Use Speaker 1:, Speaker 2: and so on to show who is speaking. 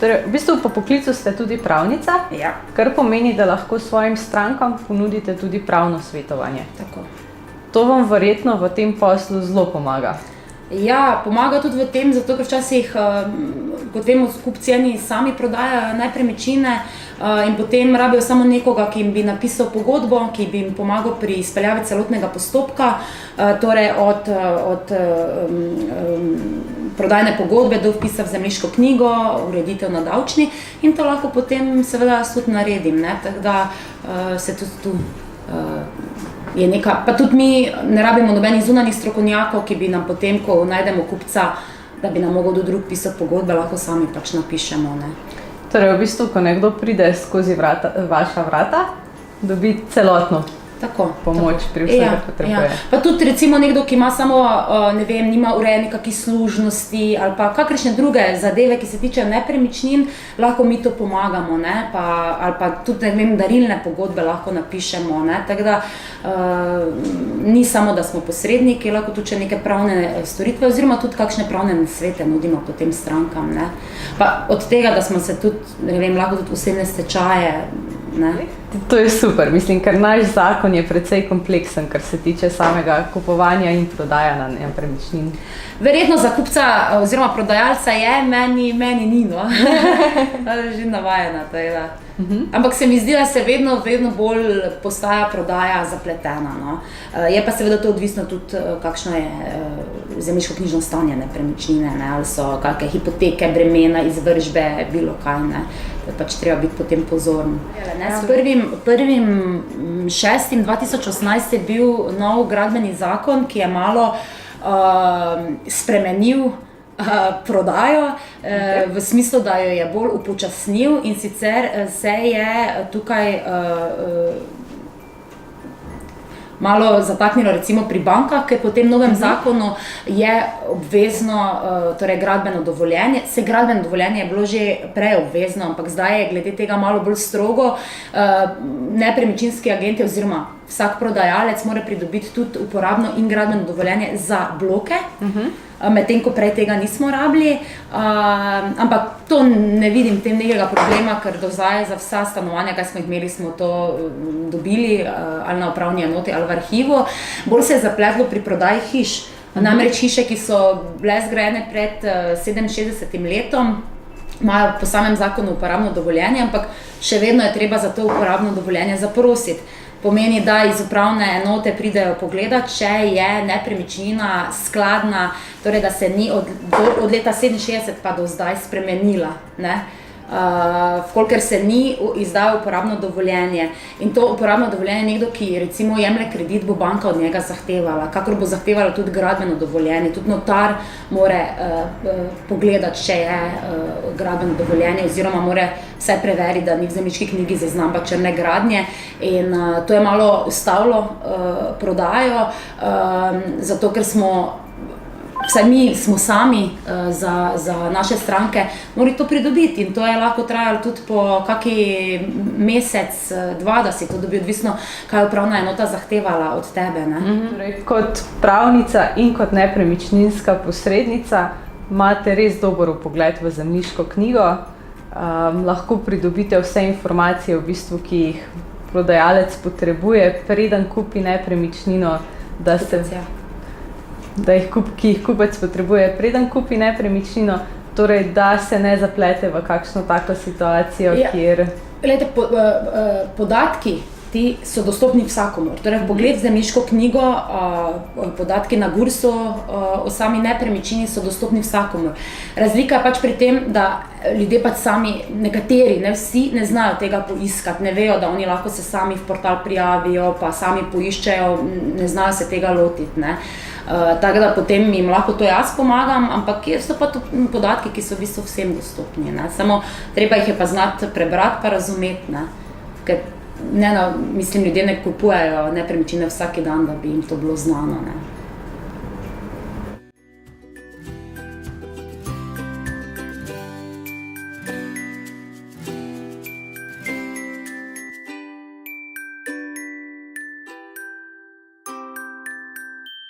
Speaker 1: Torej, v bistvu po poklicu ste tudi pravnica,
Speaker 2: Ja.
Speaker 1: kar pomeni, da lahko svojim strankam ponudite tudi pravno svetovanje.
Speaker 2: Tako.
Speaker 1: To vam verjetno v tem poslu zelo pomaga.
Speaker 2: Ja, pomaga tudi v tem, zato ker včasih, kot vemo, kupci eni sami prodajajo nepremičnine in potem rabijo samo nekoga, ki jim bi napisal pogodbo, ki bi jim pomagal pri izpeljavi celotnega postopka, torej od prodajne pogodbe do vpisa v zemljiško knjigo, ureditev na davčni in to lahko potem seveda jaz tudi naredim, ne, tako da se tudi tu je neka, pa tudi mi ne rabimo nobenih zunanjih strokovnjakov, ki bi nam potem, ko najdemo kupca, da bi nam mogel drug pisati pogodbe, lahko sami pač napišemo, ne.
Speaker 1: Torej, v bistvu, ko nekdo pride skozi vaša vrata, dobi celotno pomoč pri vsem, kar potrebuje.
Speaker 2: Ja. Pa tudi recimo nekdo, ki ima samo, ne vem, nima urejene kakšne služnosti ali pa kakršne druge zadeve, ki se tičejo nepremičnin, lahko mi to pomagamo, ne, ali pa tudi, ne vem, darilne pogodbe lahko napišemo, ne, tako da ni samo, da smo posredniki, lahko tudi neke pravne storitve oziroma tudi kakšne pravne nasvete nudimo potem strankam, ne. Pa od tega, da smo se tudi, ne vem, lahko tudi osebne stečaje, ne.
Speaker 1: To je super, mislim, ker naš zakon je precej kompleksen, kar se tiče samega kupovanja in prodajanja nepremičnin.
Speaker 2: Verjetno za kupca oziroma prodajalca je, meni ni, no. Že navajena tega. Ampak se mi zdi, da se vedno bolj postaja prodaja zapletena, no. Je pa seveda to odvisno tudi, kakšno je zemljiško-knjižno stanje nepremičnine, ne, ali so kakšne hipoteke, bremena, izvržbe, bilo kaj, ne. To je pač treba biti potem pozoren. S 1.6.2018 je bil nov gradbeni zakon, ki je malo spremenil prodajo, v smislu, da jo je bolj upočasnil in sicer se je tukaj malo zataknilo recimo pri bankah, ker po tem novem zakonu je obvezno torej gradbeno dovoljenje. Saj gradbeno dovoljenje je bilo že prej obvezno, ampak zdaj je glede tega malo bolj strogo. Nepremičninski agenti oziroma vsak prodajalec mora pridobiti tudi uporabno in gradbeno dovoljenje za bloke, medtem ko prej tega nismo rabili, ampak to ne vidim tem nekega problema, ker do zdaj za vsa stanovanja, kaj smo jih imeli, smo to dobili ali na upravni enoti ali v arhivu. Bolj se je zapletlo pri prodaji hiš. Namreč hiše, ki so bile zgrajene pred 67 letom, imajo po samem zakonu uporabno dovoljenje, ampak še vedno je treba za to uporabno dovoljenje zaprositi. Pomeni, da iz upravne enote pridejo pogledat, če je nepremičnina skladna, torej da se ni od leta 67 pa do zdaj spremenila, ne. Vkolikor se ni izdalo uporabno dovoljenje. In to uporabno dovoljenje nekdo, ki recimo jemlje kredit, bo banka od njega zahtevala, kakor bo zahtevala tudi gradbeno dovoljenje. Tudi notar mora pogledati, če je gradbeno dovoljenje oziroma mora vse preveriti, da ni v zemljiški knjigi zaznamba črne gradnje. In to je malo ustavilo prodajo, zato ker vsaj mi smo sami za naše stranke morali to pridobiti in to je lahko trajalo tudi po kaki mesec, dva, da si to dobi, odvisno, kaj je upravna enota zahtevala od tebe, ne.
Speaker 1: Torej, kot pravnica in kot nepremičninska posrednica imate res dober vpogled v zemljiško knjigo, lahko pridobite vse informacije v bistvu, ki jih prodajalec potrebuje, preden kupi nepremičnino, ki jih kupec potrebuje, preden kupi nepremičnino, torej da se ne zaplete v kakšno tako situacijo, kjer...
Speaker 2: Glejte, podatki ti so dostopni vsakomur. Torej, vpogled v zemljiško knjigo, podatki na GURS-u o sami nepremičnini so dostopni vsakomur. Razlika je pač pri tem, da ljudje pač sami, nekateri, ne vsi, ne znajo tega poiskati, ne vejo, da oni lahko se sami v portal prijavijo, pa sami poiščejo, ne znajo se tega lotiti, ne. Tako da potem jim lahko to jaz pomagam, ampak so pa to podatki, ki so v bistvu vsem dostopni, ne. Samo treba jih je pa znati prebrati pa razumeti, ne. Ker mislim, ljudje ne kupujejo nepremičnine vsak dan, da bi jim to bilo znano, ne.